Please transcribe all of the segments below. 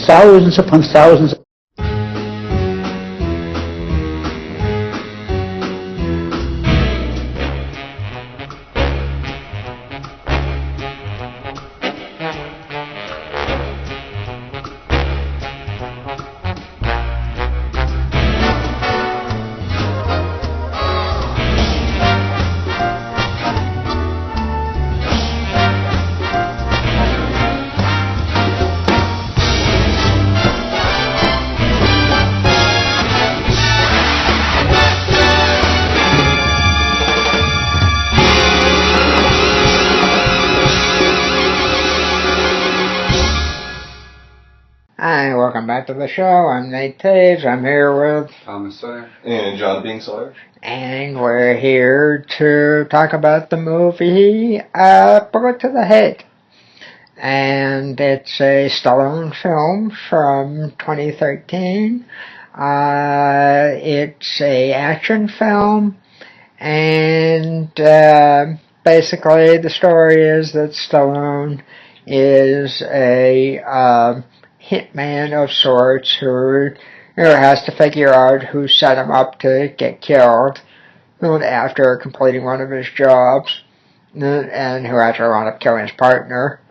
thousands upon thousands. Hi, welcome back to the show. I'm Nate Taves. I'm here with Thomas Sawyer. And Jonathon Sawyer. and we're here to talk about the movie Bullet to the Head. And it's a Stallone film from 2013. It's a action film, and basically the story is that Stallone is a hitman of sorts who has to figure out who set him up to get killed after completing one of his jobs, and who actually wound up killing his partner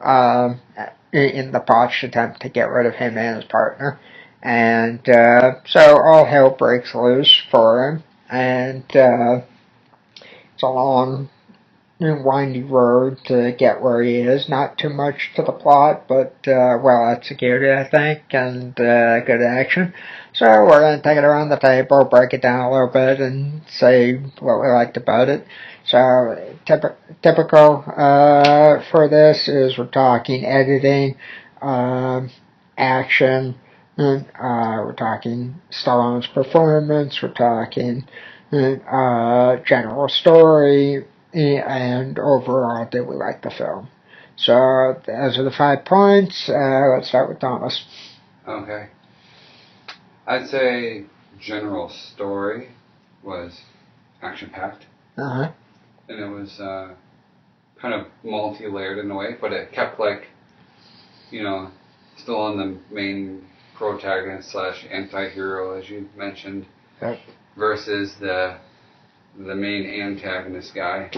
in the botched attempt to get rid of him and his partner. And so all hell breaks loose for him, and it's a long windy road to get where he is. Not too much to the plot, but well executed, I think, and good action. So we're going to take it around the table, break it down a little bit, and say what we liked about it. So typical for this is we're talking editing, action, we're talking Stallone's performance, we're talking general story, and overall, did we like the film? So, those are the 5 points. Let's start with Thomas. Okay. I'd say general story was action-packed. Uh-huh. And it was kind of multi-layered in a way, but it kept still on the main protagonist / anti-hero, as you mentioned, Yep. versus the main antagonist guy,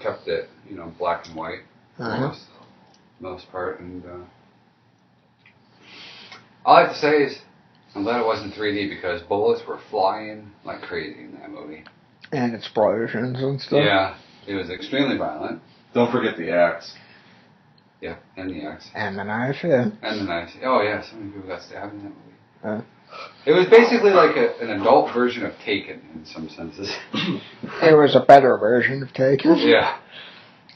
kept it, black and white for most part. And all I have to say is I'm glad it wasn't 3D because bullets were flying like crazy in that movie. And explosions and stuff. Yeah, it was extremely violent. Don't forget the axe. Yeah, and the axe. And the knife, yeah. And the knife. Oh yeah, so many people got stabbed in that movie. It was basically like an adult version of Taken in some senses. It was a better version of Taken. Yeah.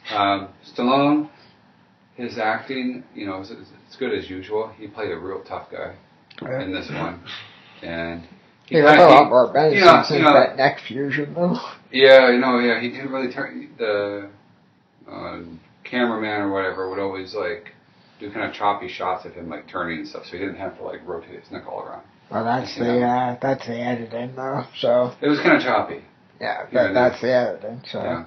Stallone, his acting, it's good as usual. He played a real tough guy in this one. And he was a lot more menacing since that neck fusion, though. Yeah, he didn't really turn. The cameraman or whatever would always, do kind of choppy shots of him, turning and stuff, so he didn't have to, rotate his neck all around. Well, that's the editing, though, so... It was kind of choppy. Yeah, that's the editing, so... Yeah.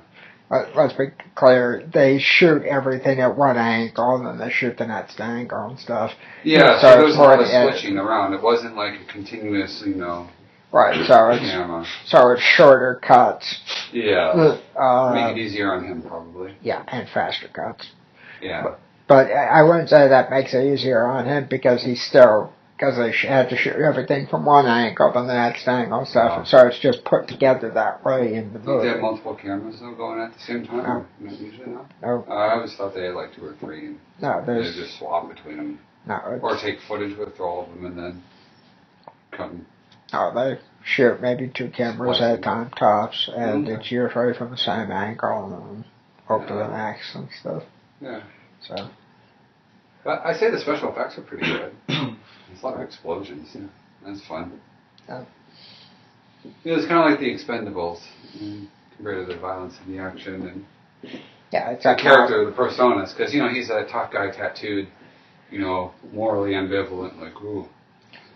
Let's be clear, they shoot everything at one angle, and then they shoot the next angle and stuff. Yeah, so there was a lot of switching around. It wasn't like a continuous, Right, so it's shorter cuts. Yeah. Make it easier on him, probably. Yeah, and faster cuts. Yeah. But I wouldn't say that makes it easier on him because they had to shoot everything from one angle, then the next angle and stuff, and so it's just put together that way in the movie. Don't they have multiple cameras, though, going at the same time? No. Usually not? No. I always thought they had, 2 or 3, and they just swap between them. No. Or take footage with all of them, and then cut them. Oh, they shoot maybe 2 cameras at a time, tops, and it's usually from the same angle, and hope to the next and stuff. Yeah. So. But I say the special effects are pretty good. There's a lot of explosions. Yeah. That's fun. Yeah. It's kind of like the Expendables compared to the violence and the action and it's the character, the personas. Because, he's a tough guy tattooed, morally ambivalent, ooh.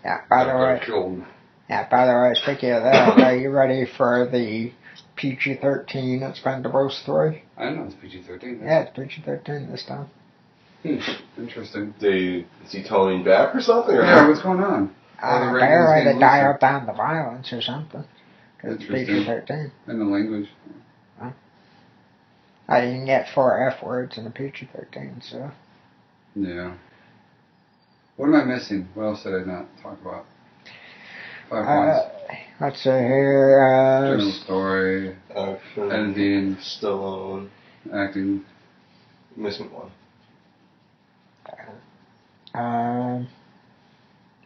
Yeah, by the way, speaking of that, are you ready for the PG-13 Expendables 3? I didn't know it was PG-13. Yeah, it's PG-13 this time. Interesting. Is he toning back or something? Or Yeah, what's going on? Apparently they dialed down the violence or something. It's PG-13. And the language. Huh? I didn't get 4 F words in a PG-13, so. Yeah. What am I missing? What else did I not talk about? 5 points. Let's see here. General story. Action. Editing. Stallone. Acting. Missing one.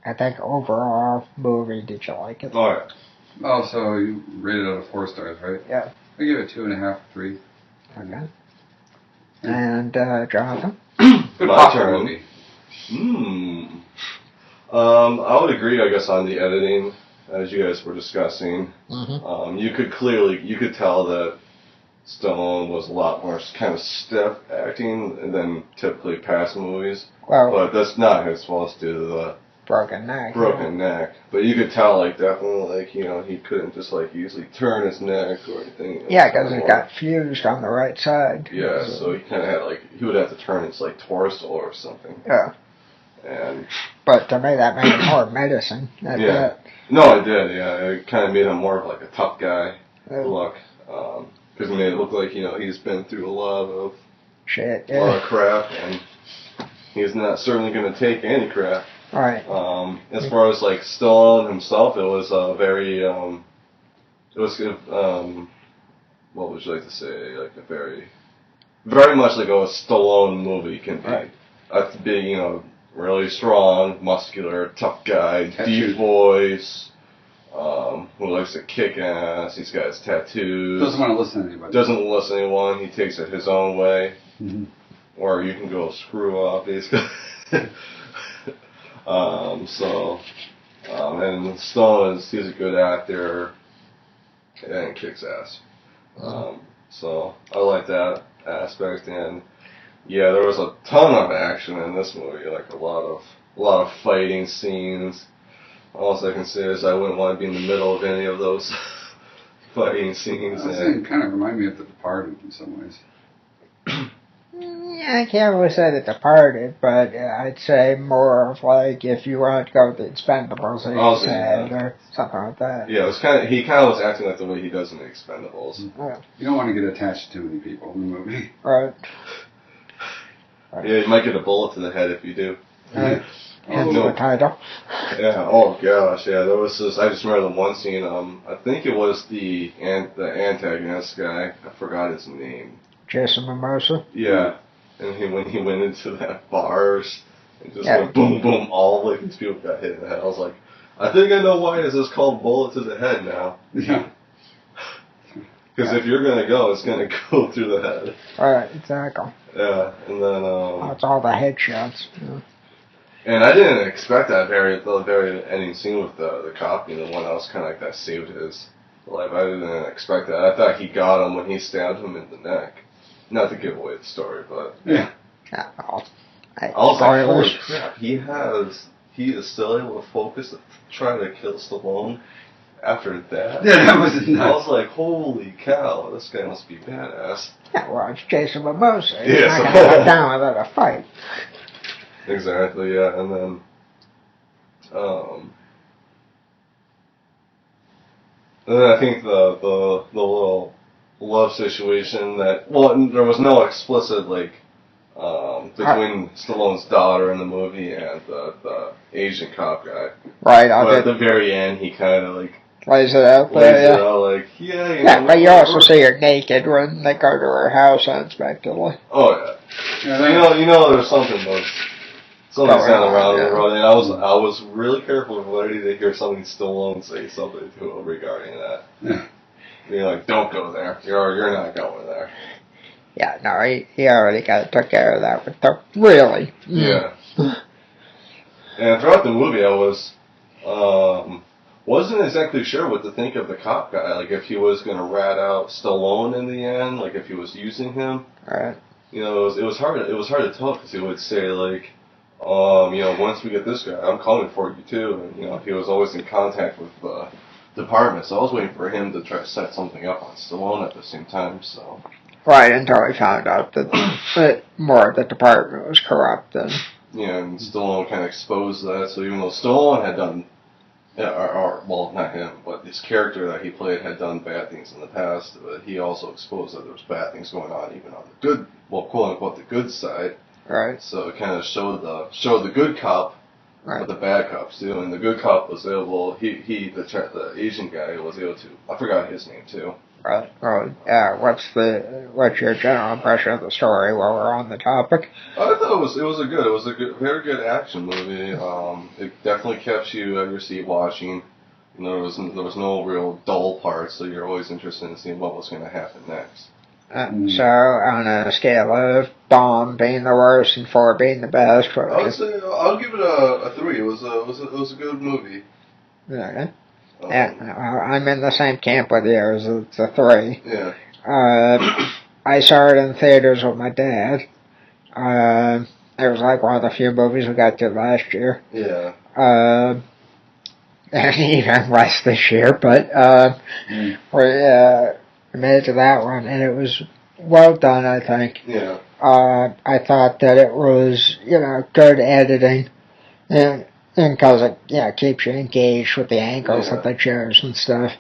I think overall movie, did you like it? All right. Oh, so you rated it out of 4 stars, right? Yeah. I give it 2.5, 3. Okay. And Jonathan? Good My popcorn turn. movie. I would agree, I guess, on the editing, as you guys were discussing. Mm-hmm. You could tell that Stallone was a lot more kind of stiff acting than typically past movies. Well, but that's not his fault due to the broken neck. neck. But you could tell, like, definitely, like, you know, he couldn't just, like, easily turn his neck or anything. Yeah, because it got fused on the right side. Yeah, so he kind of had, like, he would have to turn his, like, torso or something. Yeah. And but to me, that made it more medicine. Yeah. No, it did, yeah. It kind of made him more of, like, a tough guy look. Because it made it look like, you know, he's been through a lot of shit, a lot of crap, and he's not certainly going to take any crap. Right. As far as, like, Stallone himself, it was very, what would you like to say? Like a very much like a Stallone movie can be. Right. A big, you know, really strong, muscular, tough guy, deep voice, who likes to kick ass. He's got his tattoos. Doesn't want to listen to anybody. Doesn't listen to anyone. He takes it his own way. Mm-hmm. Or you can go screw off, basically. And Stallone he's a good actor and kicks ass. So I like that aspect, and yeah, there was a ton of action in this movie, like a lot of fighting scenes. All I can say is I wouldn't want to be in the middle of any of those fighting scenes. It kind of reminded me of The Departed in some ways. Yeah, I can't really say The Departed, but I'd say more of like if you want to go with the Expendables, or something like that. Yeah, it was he kind of was acting like the way he does in the Expendables. Yeah. You don't want to get attached to too many people in the movie. Right. Yeah, you might get a bullet to the head if you do. Right. Hence the title. Yeah. Oh gosh. Yeah. There was this. I just remember the one scene. I think it was the antagonist guy. I forgot his name. Jason Momoa. Yeah. And when he went into that bars and just went boom, boom, all like these people got hit in the head. I was like, I think I know why this is called bullet to the head now. Yeah. Because if you're gonna go, it's gonna go through the head. Right. Exactly. Yeah. And then that's all the headshots. Yeah. And I didn't expect that the very ending scene with the cop being the one that was kind of like that saved his life. I didn't expect that. I thought he got him when he stabbed him in the neck. Not to give away the story, but yeah. I was like, holy crap! He is still able to focus trying to kill Stallone after that. Yeah, that was nuts. I was like, holy cow! This guy must be badass. Yeah, well, it's Jason Momoa. He's yeah, not going to go down without a fight. Exactly, yeah, and then, I think the little love situation that, there was no explicit, like, between Stallone's daughter in the movie and the Asian cop guy. Right, but at the very end, he kind of, like, lays it out like, yeah, but you also see her naked when they go to her house unexpectedly. Oh, yeah. You know there's something sounding around the road, and I was really careful ready to hear somebody Stallone say something to him regarding that. Yeah. Being like, don't go there. You're not going there. Yeah, no, he already took care of that with the really. Yeah. And throughout the movie, I wasn't exactly sure what to think of the cop guy. Like, if he was going to rat out Stallone in the end, like if he was using him. Right. You know, it was hard to tell because he would say like, once we get this guy, I'm coming for you too. And he was always in contact with the department, so I was waiting for him to try to set something up on Stallone at the same time. So. Right, until he found out that more of the department was corrupt. And Stallone kind of exposed that. So even though Stallone had done, well, not him, but his character that he played had done bad things in the past, but he also exposed that there was bad things going on even on the good, well, quote unquote, the good side. Right. So it kind of showed the good cop, right. But the bad cops too. And the good cop was able. The Asian guy was able to. I forgot his name too. Right. Well, what's your general impression of the story while we're on the topic? I thought it was a very good action movie. It definitely kept you at your seat watching. There was no real dull parts, so you're always interested in seeing what was going to happen next. So, on a scale of Bomb being the worst and 4 being the best, I'll give it a 3. It was a good movie. Okay. I'm in the same camp with you. It's a 3. Yeah. I saw it in theaters with my dad. It was like one of the few movies we got to last year. Yeah. And even less this year, but we made it to that one, and it was well done, I think. Yeah. I thought that it was, good editing, and because it, keeps you engaged with the angles that they chose and stuff.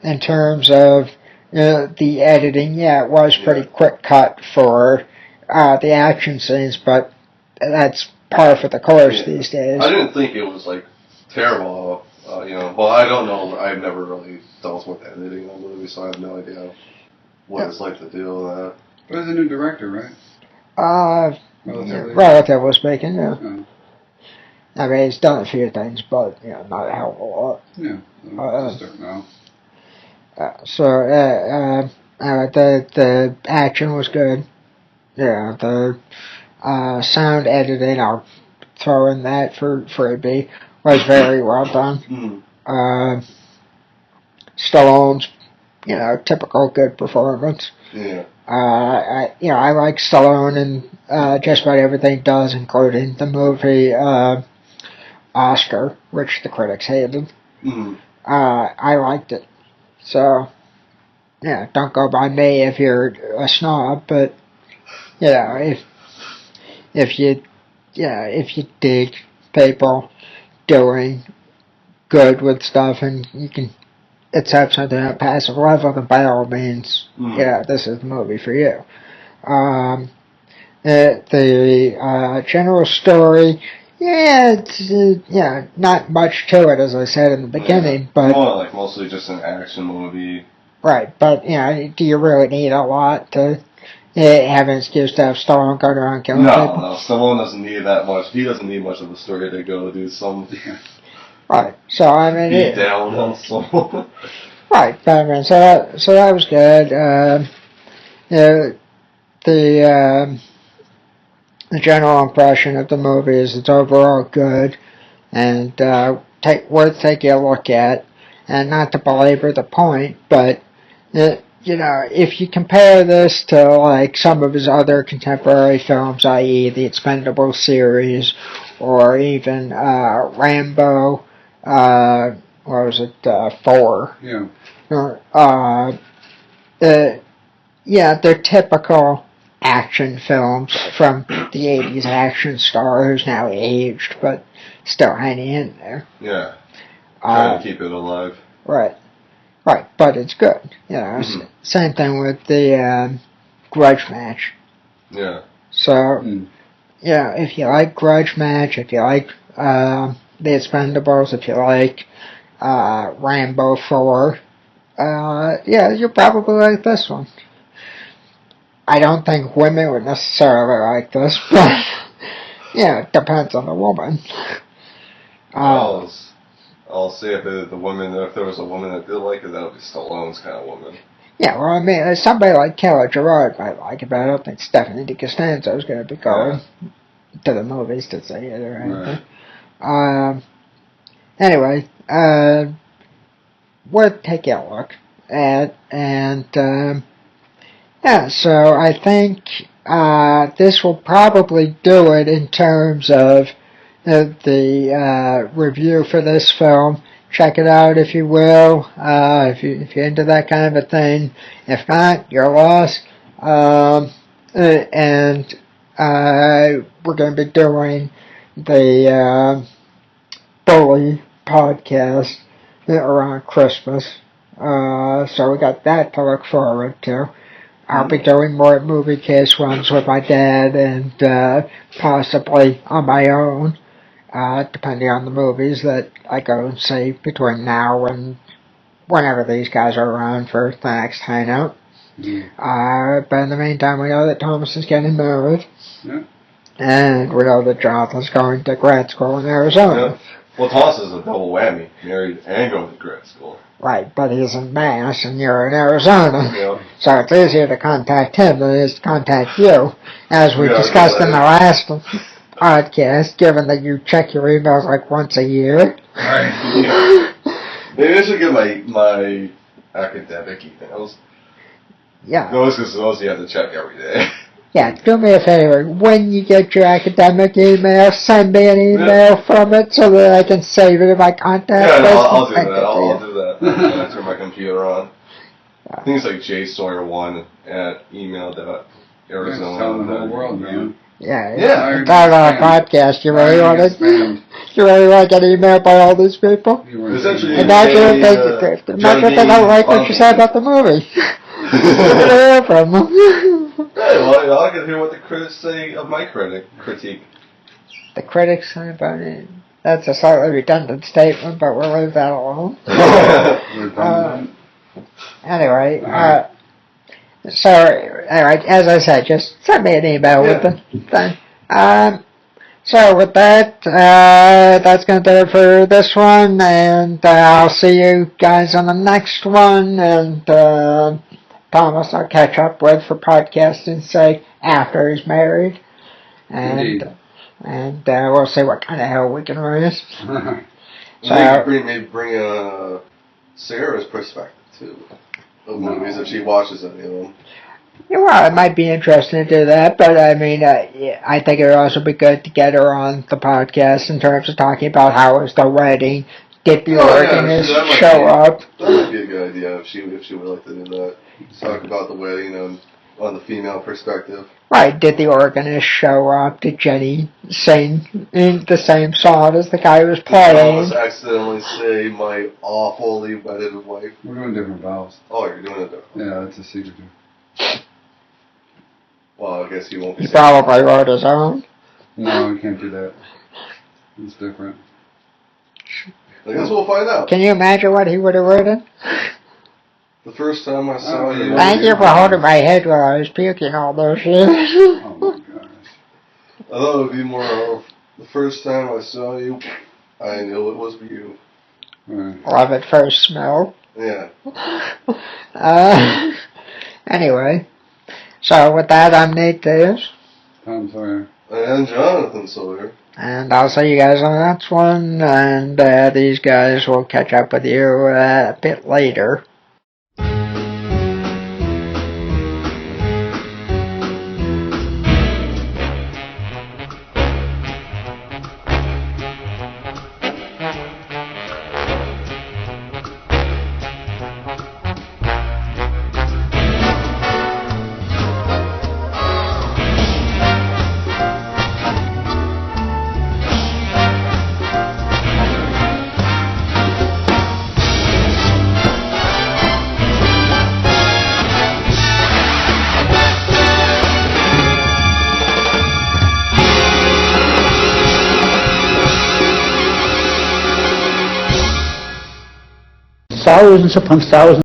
In terms of the editing, it was pretty quick cut for the action scenes, but that's par for the course these days. I didn't think it was terrible. Well, I don't know. I've never really dealt with editing on movies, so I have no idea what it's like to deal with that. But he's a new director, right? Relatively speaking, yeah. Oh. I mean, he's done a few things, but not a hell of a lot. Yeah, just don't know. The action was good. Yeah, the sound editing, I'll throw in that for freebie, was very well done. Stallone's, typical good performance. Yeah. I like Stallone in just about everything he does, including the movie Oscar, which the critics hated. I liked it. So, don't go by me if you're a snob, but, if you dig people doing good with stuff and you can accept something at a passive level, then by all means, this is the movie for you. The general story, it's not much to it, as I said in the beginning, but more mostly just an action movie. Right, but do you really need a lot to have an excuse to have Stallone go around killing people? No, Stallone doesn't need that much. He doesn't need much of a story to go do something. Right, so I mean, beat down on Stallone. Right, but I mean, so that was good. The general impression of the movie is it's overall good and worth taking a look at. And not to belabor the point, but if you compare this to some of his other contemporary films, i.e. the Expendables series, or even Rambo, what was it, 4? Yeah. They're typical action films from the 80s action star who's now aged, but still hanging in there. Yeah. Trying to keep it alive. Right, but it's good. Same thing with the Grudge Match. Yeah. So, if you like Grudge Match, if you like the Expendables, if you like Rambo 4, you'll probably like this one. I don't think women would necessarily like this, but it depends on the woman. I'll see if there was a woman that did like it, that would be Stallone's kind of woman. Yeah, well, I mean, somebody like Kelly Gerard might like it, but I don't think Stephanie DiCostanzo is going to be going to the movies to see it or anything. Anyway, worth taking a look at, and so I think this will probably do it in terms of the review for this film. check it out if you will, if you're into that kind of a thing. If not, you're lost. And we're going to be doing the Bully podcast around Christmas. So we got that to look forward to. I'll be doing more Moviecase ones with my dad and possibly on my own, depending on the movies that I go and see between now and whenever these guys are around for the next hangout. But in the meantime, we know that Thomas is getting married. Yeah. And we know that Jonathan's going to grad school in Arizona. Yeah. Well, Thomas is a double whammy. Married and going to grad school. Right, but he's in Mass and you're in Arizona. Yeah. So it's easier to contact him than it is to contact you. As we Yeah, discussed in the last podcast, given that you check your emails like once a year. Right. Yeah. Maybe I should get my academic emails. Yeah. Those you have to check every day. Yeah, do me a favor. When you get your academic email, send me an email from it so that I can save it in my contact Yeah, list. no, I'll do that. I'll do that when I turn my computer on. I think it's like jsawyer1 at email.arizona. It's telling the whole world, man. Yeah, Yeah. it's on our podcast. You really want to? You really want to get emailed by all these people? Essentially, Imagine if they don't like what you said about the movie. You're gonna hear from them. Hey, well, I can hear what the critics say of my critique. The critics say about it. That's a slightly redundant statement, but we'll leave that alone. Anyway, so anyway, as I said, just send me an email with the thing. So with that, that's going to do it for this one, and I'll see you guys on the next one, and Thomas I'll catch up with for podcasting sake after he's married, and we'll see what kind of hell we can raise. So maybe bring Sarah's perspective too of movies if she watches any of them. Yeah, well, it might be interesting to do that, but I mean, I think it would also be good to get her on the podcast in terms of talking about how was the wedding, did the organist show up. That might be a good idea if she would like to do that. Talk about the wedding and on the female perspective. Right, did the organist show up? Did Jenny sing in the same song as the guy who was playing? I almost accidentally say my awfully wedded wife. We're doing different vows. Oh, you're doing it different. Yeah, that's a secret. Well, I guess he won't be. He probably wrote his own. No, we can't do that. It's different. I guess we'll find out. Can you imagine what he would have written? The first time I saw you. Thank you for holding my head while I was puking all those years. Oh my gosh. I thought it would be more of the first time I saw you, I knew it was you. Right. Love at first smell. Yeah. Anyway, so with that, I'm Nate Taves. Tom Sawyer. And Jonathon Sawyer. And I'll see you guys on the next one, and these guys will catch up with you a bit later. Thousands upon thousands